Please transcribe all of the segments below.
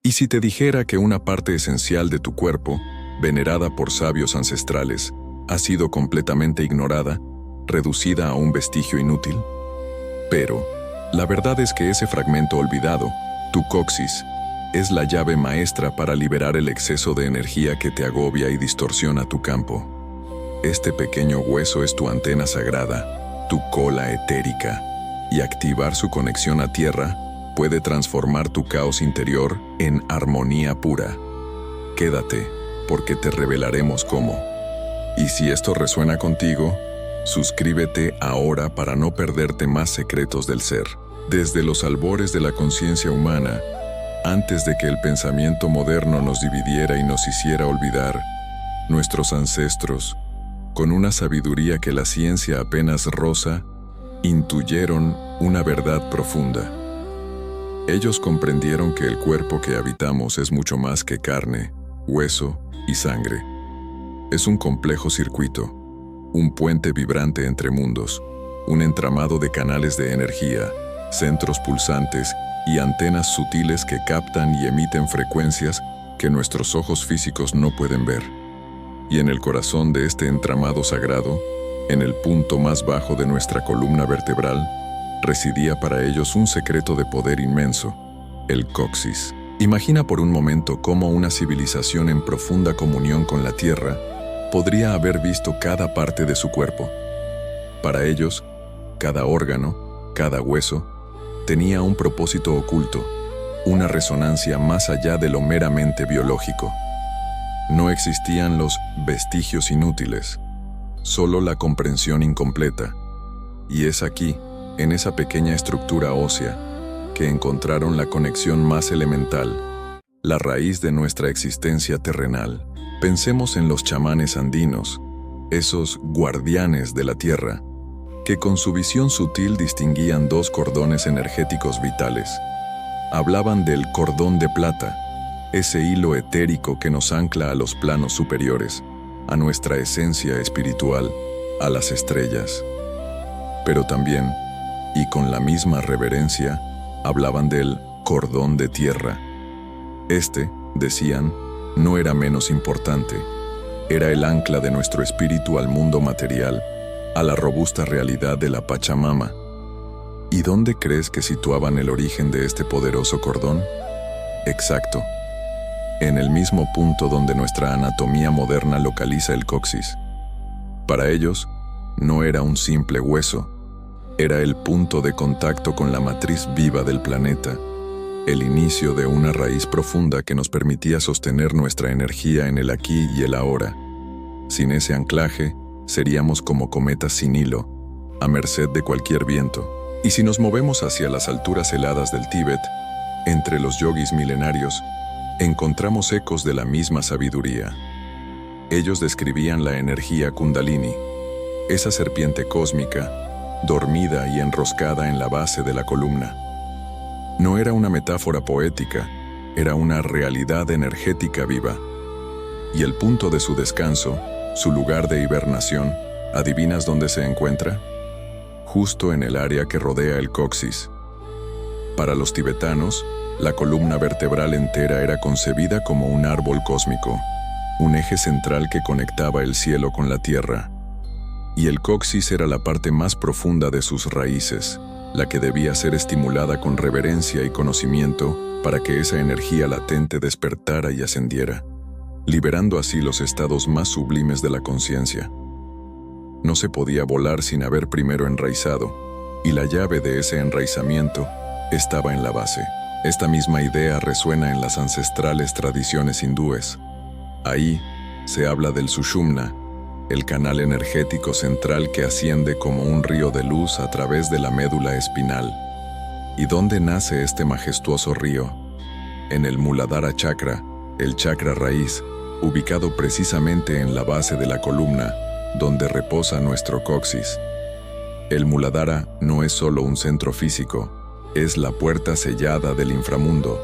¿Y si te dijera que una parte esencial de tu cuerpo, venerada por sabios ancestrales, ha sido completamente ignorada, reducida a un vestigio inútil? Pero, la verdad es que ese fragmento olvidado, tu coxis, es la llave maestra para liberar el exceso de energía que te agobia y distorsiona tu campo. Este pequeño hueso es tu antena sagrada, tu cola etérica, y activar su conexión a tierra puede transformar tu caos interior en armonía pura. Quédate, porque te revelaremos cómo. Y si esto resuena contigo, suscríbete ahora para no perderte más secretos del ser. Desde los albores de la conciencia humana, antes de que el pensamiento moderno nos dividiera y nos hiciera olvidar, nuestros ancestros, con una sabiduría que la ciencia apenas roza, intuyeron una verdad profunda. Ellos comprendieron que el cuerpo que habitamos es mucho más que carne, hueso y sangre. Es un complejo circuito, un puente vibrante entre mundos, un entramado de canales de energía, centros pulsantes y antenas sutiles que captan y emiten frecuencias que nuestros ojos físicos no pueden ver. Y en el corazón de este entramado sagrado, en el punto más bajo de nuestra columna vertebral, residía para ellos un secreto de poder inmenso, el coxis. Imagina por un momento cómo una civilización en profunda comunión con la tierra podría haber visto cada parte de su cuerpo. Para ellos, cada órgano, cada hueso, tenía un propósito oculto, una resonancia más allá de lo meramente biológico. No existían los vestigios inútiles, solo la comprensión incompleta. Y es aquí, en esa pequeña estructura ósea, que encontraron la conexión más elemental, la raíz de nuestra existencia terrenal. Pensemos en los chamanes andinos, esos guardianes de la tierra, que con su visión sutil distinguían dos cordones energéticos vitales. Hablaban del cordón de plata, ese hilo etérico que nos ancla a los planos superiores, a nuestra esencia espiritual, a las estrellas. Pero también, y con la misma reverencia, hablaban del cordón de tierra. Este, decían, no era menos importante. Era el ancla de nuestro espíritu al mundo material, a la robusta realidad de la Pachamama. ¿Y dónde crees que situaban el origen de este poderoso cordón? Exacto, en el mismo punto donde nuestra anatomía moderna localiza el coxis. Para ellos, no era un simple hueso, era el punto de contacto con la matriz viva del planeta, el inicio de una raíz profunda que nos permitía sostener nuestra energía en el aquí y el ahora. Sin ese anclaje, seríamos como cometas sin hilo, a merced de cualquier viento. Y si nos movemos hacia las alturas heladas del Tíbet, entre los yogis milenarios, encontramos ecos de la misma sabiduría. Ellos describían la energía Kundalini, esa serpiente cósmica, dormida y enroscada en la base de la columna. No era una metáfora poética, era una realidad energética viva. Y el punto de su descanso, su lugar de hibernación, ¿adivinas dónde se encuentra? Justo en el área que rodea el coxis. Para los tibetanos, la columna vertebral entera era concebida como un árbol cósmico, un eje central que conectaba el cielo con la tierra. Y el coxis era la parte más profunda de sus raíces, la que debía ser estimulada con reverencia y conocimiento para que esa energía latente despertara y ascendiera, liberando así los estados más sublimes de la conciencia. No se podía volar sin haber primero enraizado, y la llave de ese enraizamiento estaba en la base. Esta misma idea resuena en las ancestrales tradiciones hindúes. Ahí se habla del Sushumna, el canal energético central que asciende como un río de luz a través de la médula espinal. ¿Y dónde nace este majestuoso río? En el Muladhara Chakra, el chakra raíz, ubicado precisamente en la base de la columna, donde reposa nuestro coxis. El Muladhara no es solo un centro físico, es la puerta sellada del inframundo,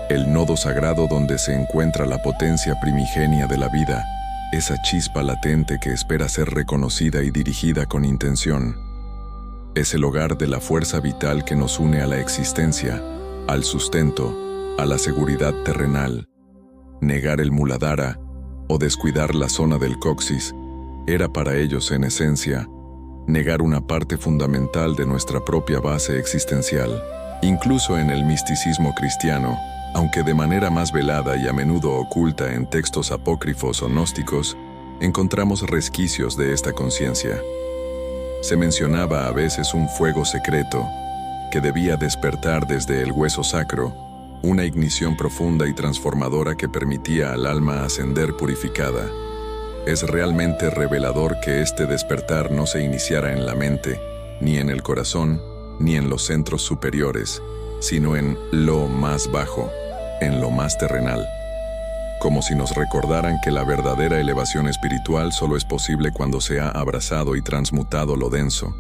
el nodo sagrado donde se encuentra la potencia primigenia de la vida, esa chispa latente que espera ser reconocida y dirigida con intención. Es el hogar de la fuerza vital que nos une a la existencia, al sustento, a la seguridad terrenal. Negar el Muladhara o descuidar la zona del coxis era para ellos, en esencia, negar una parte fundamental de nuestra propia base existencial. Incluso en el misticismo cristiano, aunque de manera más velada y a menudo oculta en textos apócrifos o gnósticos, encontramos resquicios de esta conciencia. Se mencionaba a veces un fuego secreto que debía despertar desde el hueso sacro, una ignición profunda y transformadora que permitía al alma ascender purificada. Es realmente revelador que este despertar no se iniciara en la mente, ni en el corazón, ni en los centros superiores, sino en lo más bajo, en lo más terrenal. Como si nos recordaran que la verdadera elevación espiritual solo es posible cuando se ha abrazado y transmutado lo denso,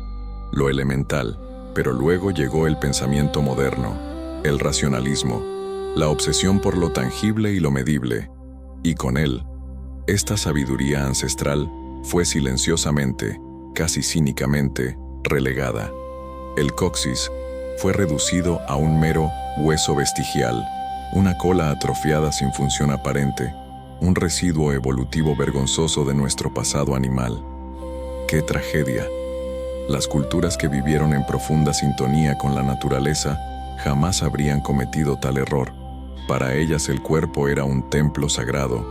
lo elemental. Pero luego llegó el pensamiento moderno, el racionalismo, la obsesión por lo tangible y lo medible, y con él, esta sabiduría ancestral fue silenciosamente, casi cínicamente, relegada. El coxis fue reducido a un mero hueso vestigial, una cola atrofiada sin función aparente, un residuo evolutivo vergonzoso de nuestro pasado animal. ¡Qué tragedia! Las culturas que vivieron en profunda sintonía con la naturaleza jamás habrían cometido tal error. Para ellas el cuerpo era un templo sagrado,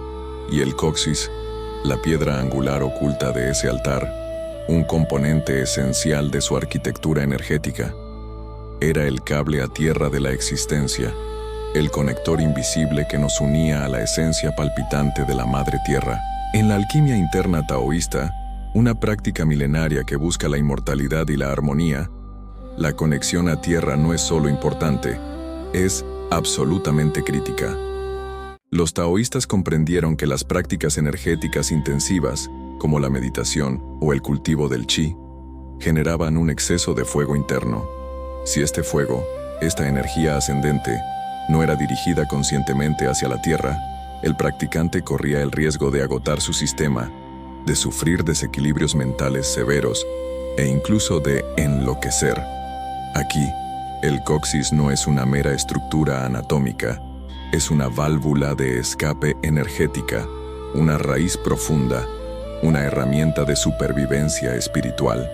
y el coxis, la piedra angular oculta de ese altar, un componente esencial de su arquitectura energética. Era el cable a tierra de la existencia, el conector invisible que nos unía a la esencia palpitante de la Madre Tierra. En la alquimia interna taoísta, una práctica milenaria que busca la inmortalidad y la armonía, la conexión a tierra no es solo importante, es absolutamente crítica. Los taoístas comprendieron que las prácticas energéticas intensivas, como la meditación o el cultivo del chi, generaban un exceso de fuego interno. Si este fuego, esta energía ascendente, no era dirigida conscientemente hacia la tierra, el practicante corría el riesgo de agotar su sistema, de sufrir desequilibrios mentales severos e incluso de enloquecer. Aquí, el coxis no es una mera estructura anatómica, es una válvula de escape energética, una raíz profunda, una herramienta de supervivencia espiritual.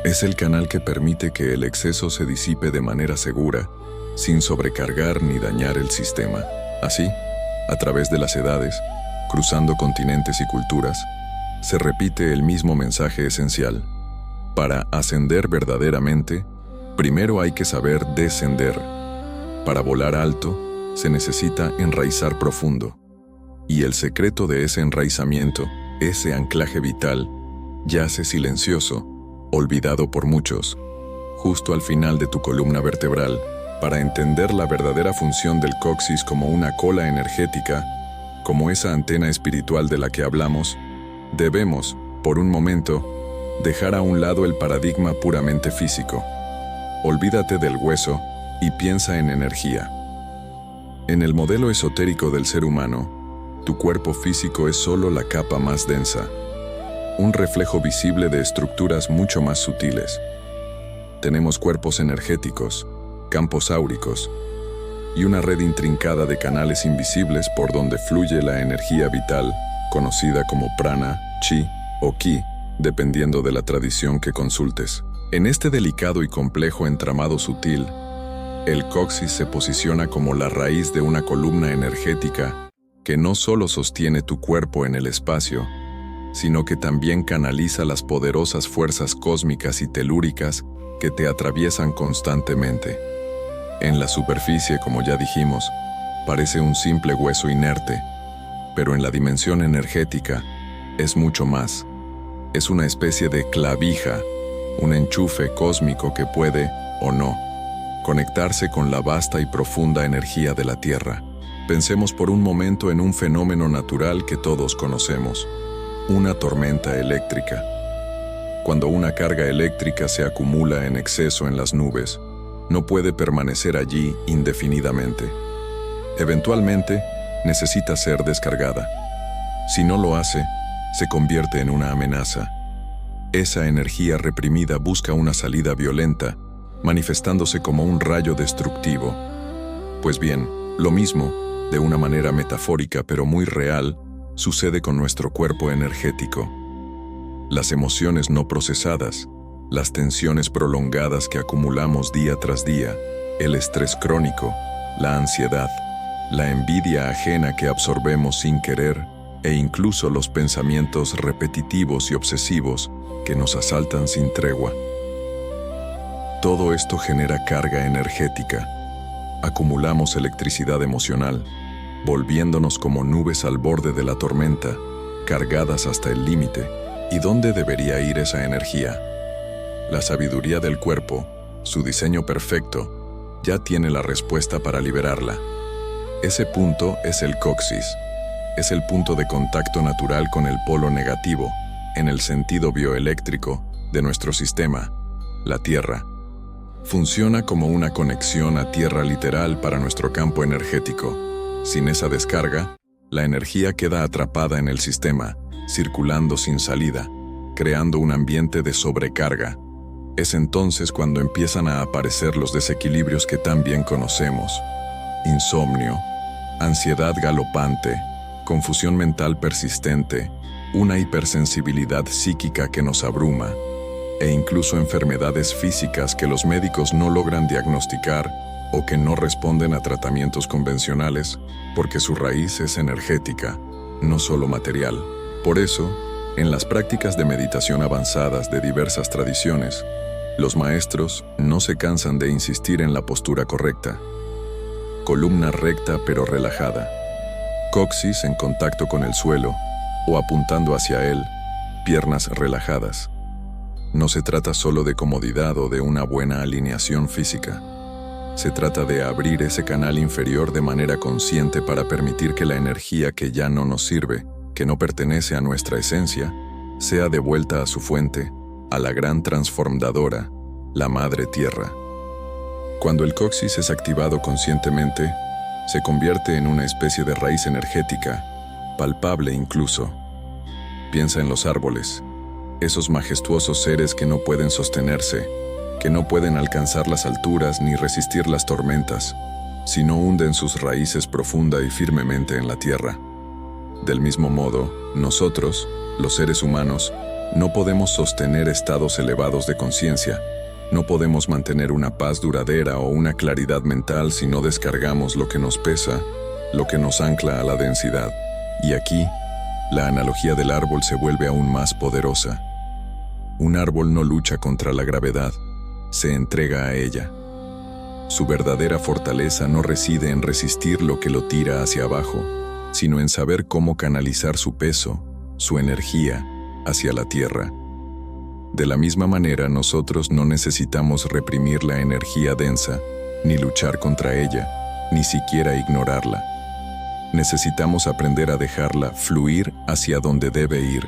Es el canal que permite que el exceso se disipe de manera segura, sin sobrecargar ni dañar el sistema. Así, a través de las edades, cruzando continentes y culturas, se repite el mismo mensaje esencial. Para ascender verdaderamente, primero hay que saber descender. Para volar alto, se necesita enraizar profundo. Y el secreto de ese enraizamiento, ese anclaje vital, yace silencioso, olvidado por muchos, justo al final de tu columna vertebral. Para entender la verdadera función del coxis como una cola energética, como esa antena espiritual de la que hablamos, debemos, por un momento, dejar a un lado el paradigma puramente físico. Olvídate del hueso y piensa en energía. En el modelo esotérico del ser humano, tu cuerpo físico es solo la capa más densa, un reflejo visible de estructuras mucho más sutiles. Tenemos cuerpos energéticos, campos áuricos, y una red intrincada de canales invisibles por donde fluye la energía vital, conocida como prana, chi o ki, dependiendo de la tradición que consultes. En este delicado y complejo entramado sutil, el coxis se posiciona como la raíz de una columna energética que no solo sostiene tu cuerpo en el espacio, sino que también canaliza las poderosas fuerzas cósmicas y telúricas que te atraviesan constantemente. En la superficie, como ya dijimos, parece un simple hueso inerte, pero en la dimensión energética es mucho más. Es una especie de clavija, un enchufe cósmico que puede, o no, conectarse con la vasta y profunda energía de la Tierra. Pensemos por un momento en un fenómeno natural que todos conocemos, una tormenta eléctrica. Cuando una carga eléctrica se acumula en exceso en las nubes, no puede permanecer allí indefinidamente. Eventualmente, necesita ser descargada. Si no lo hace, se convierte en una amenaza. Esa energía reprimida busca una salida violenta, manifestándose como un rayo destructivo. Pues bien, Lo mismo, de una manera metafórica pero muy real, sucede con nuestro cuerpo energético. Las emociones no procesadas, las tensiones prolongadas que acumulamos día tras día, el estrés crónico, la ansiedad, la envidia ajena que absorbemos sin querer, e incluso los pensamientos repetitivos y obsesivos que nos asaltan sin tregua. Todo esto genera carga energética. Acumulamos electricidad emocional, volviéndonos como nubes al borde de la tormenta, cargadas hasta el límite. ¿Y dónde debería ir esa energía? La sabiduría del cuerpo, su diseño perfecto, ya tiene la respuesta para liberarla. Ese punto es el coxis. Es el punto de contacto natural con el polo negativo, en el sentido bioeléctrico, de nuestro sistema, la Tierra. Funciona como una conexión a tierra literal para nuestro campo energético. Sin esa descarga, la energía queda atrapada en el sistema, circulando sin salida, creando un ambiente de sobrecarga. Es entonces cuando empiezan a aparecer los desequilibrios que tan bien conocemos: insomnio, ansiedad galopante, confusión mental persistente, una hipersensibilidad psíquica que nos abruma, e incluso enfermedades físicas que los médicos no logran diagnosticar o que no responden a tratamientos convencionales porque su raíz es energética, no solo material. Por eso, en las prácticas de meditación avanzadas de diversas tradiciones, los maestros no se cansan de insistir en la postura correcta. Columna recta pero relajada, coxis en contacto con el suelo o apuntando hacia él, piernas relajadas. No se trata solo de comodidad o de una buena alineación física. Se trata de abrir ese canal inferior de manera consciente para permitir que la energía que ya no nos sirve, que no pertenece a nuestra esencia, sea devuelta a su fuente, a la gran transformadora, la Madre Tierra. Cuando el coxis es activado conscientemente, se convierte en una especie de raíz energética, palpable incluso. Piensa en los árboles, esos majestuosos seres que no pueden sostenerse, que no pueden alcanzar las alturas ni resistir las tormentas, sino hunden sus raíces profunda y firmemente en la tierra. Del mismo modo, nosotros, los seres humanos, no podemos sostener estados elevados de conciencia, no podemos mantener una paz duradera o una claridad mental si no descargamos lo que nos pesa, lo que nos ancla a la densidad. Y aquí, la analogía del árbol se vuelve aún más poderosa. Un árbol no lucha contra la gravedad, se entrega a ella. Su verdadera fortaleza no reside en resistir lo que lo tira hacia abajo, sino en saber cómo canalizar su peso, su energía, hacia la tierra. De la misma manera, nosotros no necesitamos reprimir la energía densa, ni luchar contra ella, ni siquiera ignorarla. Necesitamos aprender a dejarla fluir hacia donde debe ir,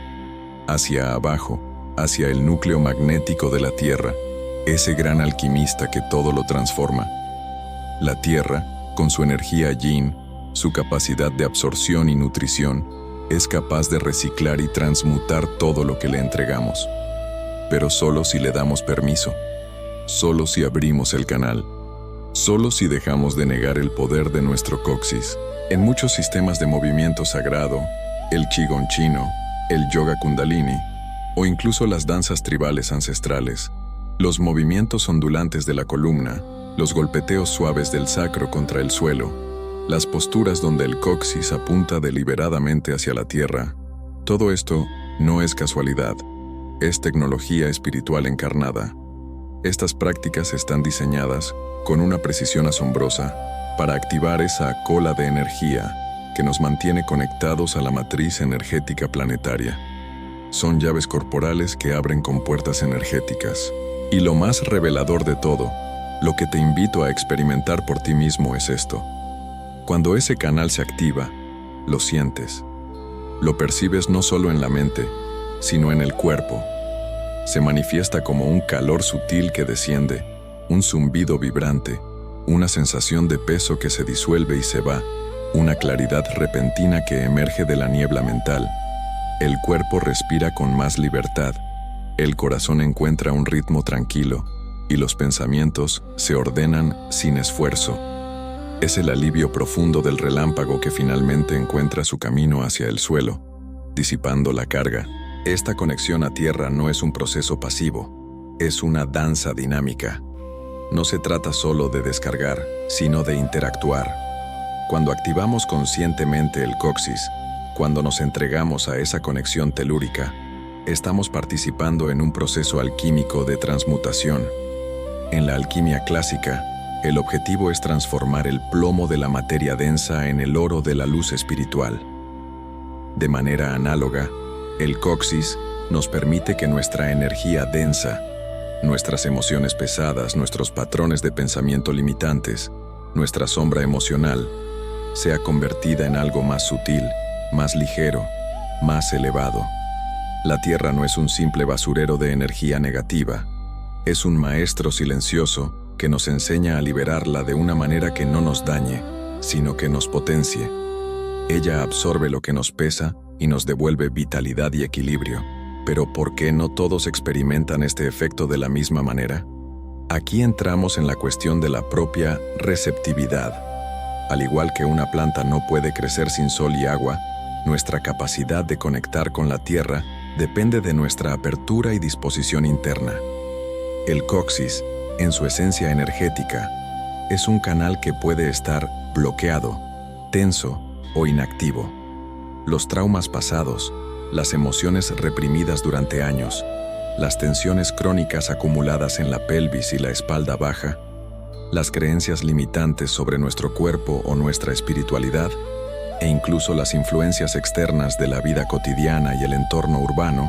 hacia abajo, hacia el núcleo magnético de la Tierra, ese gran alquimista que todo lo transforma. La Tierra, con su energía yin, su capacidad de absorción y nutrición, es capaz de reciclar y transmutar todo lo que le entregamos. Pero solo si le damos permiso, solo si abrimos el canal, solo si dejamos de negar el poder de nuestro coxis. En muchos sistemas de movimiento sagrado, el qigong chino, el yoga kundalini, o incluso las danzas tribales ancestrales, los movimientos ondulantes de la columna, los golpeteos suaves del sacro contra el suelo, las posturas donde el coxis apunta deliberadamente hacia la tierra, todo esto no es casualidad, es tecnología espiritual encarnada. Estas prácticas están diseñadas, con una precisión asombrosa, para activar esa cola de energía que nos mantiene conectados a la matriz energética planetaria. Son llaves corporales que abren compuertas energéticas. Y lo más revelador de todo, lo que te invito a experimentar por ti mismo es esto. Cuando ese canal se activa, lo sientes. Lo percibes no solo en la mente, sino en el cuerpo. Se manifiesta como un calor sutil que desciende, un zumbido vibrante, una sensación de peso que se disuelve y se va, una claridad repentina que emerge de la niebla mental. El cuerpo respira con más libertad, el corazón encuentra un ritmo tranquilo y los pensamientos se ordenan sin esfuerzo. Es el alivio profundo del relámpago que finalmente encuentra su camino hacia el suelo, disipando la carga. Esta conexión a tierra no es un proceso pasivo, es una danza dinámica. No se trata solo de descargar, sino de interactuar. Cuando activamos conscientemente el coxis, cuando nos entregamos a esa conexión telúrica, estamos participando en un proceso alquímico de transmutación. En la alquimia clásica, el objetivo es transformar el plomo de la materia densa en el oro de la luz espiritual. De manera análoga, el coxis nos permite que nuestra energía densa, nuestras emociones pesadas, nuestros patrones de pensamiento limitantes, nuestra sombra emocional, sea convertida en algo más sutil, más ligero, más elevado. La Tierra no es un simple basurero de energía negativa, es un maestro silencioso que nos enseña a liberarla de una manera que no nos dañe, sino que nos potencie. Ella absorbe lo que nos pesa y nos devuelve vitalidad y equilibrio. Pero ¿por qué no todos experimentan este efecto de la misma manera? Aquí entramos en la cuestión de la propia receptividad. Al igual que una planta no puede crecer sin sol y agua, nuestra capacidad de conectar con la tierra depende de nuestra apertura y disposición interna. El coxis, en su esencia energética, es un canal que puede estar bloqueado, tenso o inactivo. Los traumas pasados, las emociones reprimidas durante años, las tensiones crónicas acumuladas en la pelvis y la espalda baja, las creencias limitantes sobre nuestro cuerpo o nuestra espiritualidad, e incluso las influencias externas de la vida cotidiana y el entorno urbano,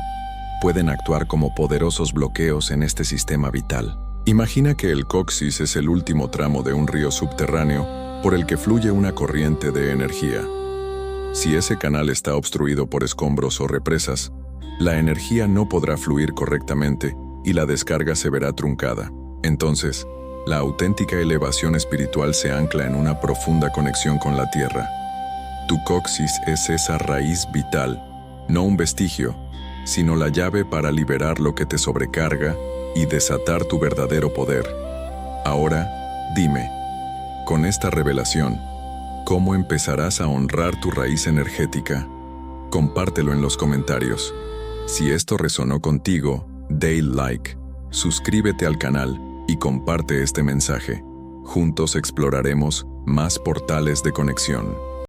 pueden actuar como poderosos bloqueos en este sistema vital. Imagina que el coxis es el último tramo de un río subterráneo por el que fluye una corriente de energía. Si ese canal está obstruido por escombros o represas, la energía no podrá fluir correctamente y la descarga se verá truncada. Entonces, la auténtica elevación espiritual se ancla en una profunda conexión con la tierra. Tu coxis es esa raíz vital, no un vestigio, sino la llave para liberar lo que te sobrecarga y desatar tu verdadero poder. Ahora, dime, con esta revelación, ¿cómo empezarás a honrar tu raíz energética? Compártelo en los comentarios. Si esto resonó contigo, dale like, suscríbete al canal y comparte este mensaje. Juntos exploraremos más portales de conexión.